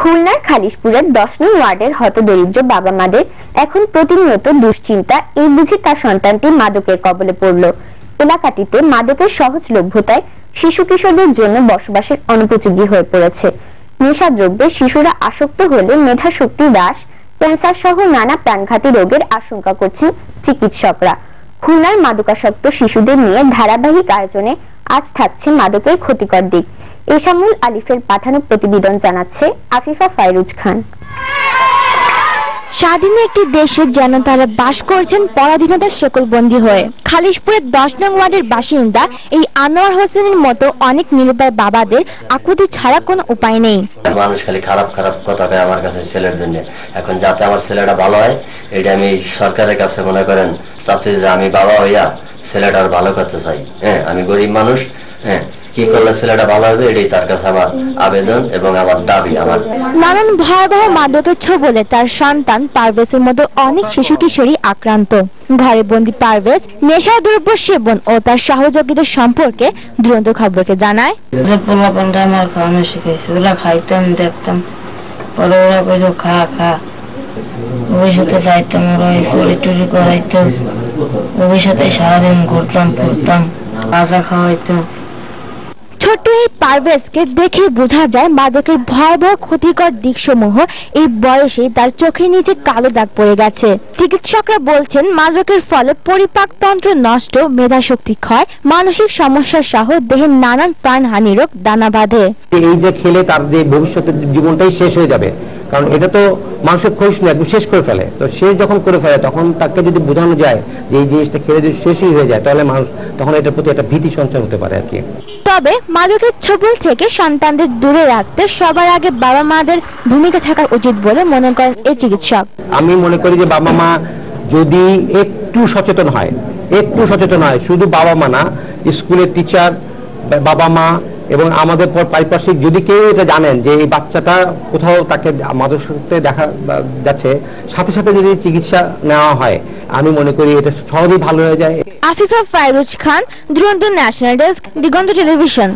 খুলনার খালিশপুরের 10 নং ওয়ার্ডের হতদরিদ্র বাবা মাদের এখন প্রতিনিয়ত দুশ্চিন্তা, এই বুঝি তার সন্তানটি মাদকের কবলে পড়ল। এলাকাটিতে মাদকের সহজলভ্যতায় শিশু কিশোরদের জন্য বসবাসের অনুপযোগী হয়ে পড়েছে। নেশাদ্রব্যে শিশুরা আসক্ত হলে মেধাশক্তি হ্রাস, ক্যান্সার সহ নানা প্রাণঘাতী রোগের আশঙ্কা করছেন চিকিৎসকরা। খুলনার মাদকাসক্ত শিশুদের নিয়ে ধারাবাহিক আয়োজনে আজ থাকছে মাদকের ক্ষতিকর দিক। এশামুল আলিফের পাঠানো প্রতিবেদন জানাচ্ছে আফিফা ফাইরুজ খান। স্বাধীন একটি দেশে যেন তারা বাস করছেন পরাধীনতার শেকলবন্দি হয়ে। খালিশপুরের 10 নং ওয়ার্ডের বাসিন্দা এই আনোয়ার হোসেনের মতো অনেক নিরুপায় বাবাদের আকুতি ছাড়া কোনো উপায় নেই। মানুষ খালি খারাপ খারাপ কথা কয় আমার কাছে ছেলের জন্য। এখন যাতে আমার ছেলেটা ভালো হয় এটা আমি সরকারের কাছে মনে করেন চাচ্ছি যে আমি বাবা হইয়া ছেলেটার ভালো করতে চাই। হ্যাঁ, আমি গরিব মানুষ। হ্যাঁ, কি করলে ছেলেটা ভালো হবে এটাই তার কাছে আমার আবেদন এবং আমার দাবি। আমার নানান ভয়াবহ মাদকের ছোবলে তার সন্তান পারভেজের মতো অনেক শিশু কিশোরী আক্রান্ত। ঘরে বন্দি পারভেজ নেশাদ্রব্য সেবন ও তার সহযোগীদের সম্পর্কে দুরন্ত খবরকে জানায়, আমার খাওয়ানো শিখেছে, ওরা খাইতাম দেখতাম, পরে ওরা কইতো খা খা, ভবিষ্যতে চাইতাম, ওরা চুরি টুরি করাইতো, ভবিষ্যতে সারাদিন ঘুরতাম ফুরতাম, কাঁচা খাওয়াইতো। ছোট্ট এই পারভেজকে দেখে বোঝা যায় মাদকের ভয়াবহ ক্ষতিকর দিকসমূহ এই বয়সে তার চোখের নিচে কালো দাগ পড়ে গেছে। চিকিৎসকরা বলছেন মাদকের ফলে পরিপাকতন্ত্র নষ্ট, মেধাশক্তি ক্ষয়, মানসিক সমস্যা সহ দেহের নানান প্রাণহানি রোগ দানা বাঁধে। এই যে খেলে তার যে ভবিষ্যতের জীবনটাই শেষ হয়ে যাবে, কারণ এটা তো মানুষের ক্ষয়িষ্ণু একদম শেষ করে ফেলে। তো শেষ যখন করে ফেলে তখন তাকে যদি বোঝানো যায় যে এই জিনিসটা খেলে যদি শেষই হয়ে যায় তাহলে মানুষ তখন এটার প্রতি একটা ভীতি সঞ্চার হতে পারে আর কি। তবে মাদকের ছোবল থেকে সন্তানদের দূরে রাখতে সবার আগে বাবা মাদের ভূমিকা থাকা উচিত বলে মনে করেন এই চিকিৎসক। আমি মনে করি যে বাবা মা যদি একটু সচেতন হয়, শুধু বাবা মা না, স্কুলের টিচার, বাবা মা এবং আমাদের পর পারিপার্শ্বিক যদি কেউ এটা জানেন যে এই বাচ্চাটা কোথাও তাকে মাদকাসক্তে দেখা যাচ্ছে, সাথে সাথে যদি চিকিৎসা নেওয়া হয় আমি মনে করি এটা সহজেই ভালো হয়ে যায়। আফিফা ফাইরুজ খান, দুরন্ত ন্যাশনাল ডেস্ক, দিগন্ত টেলিভিশন।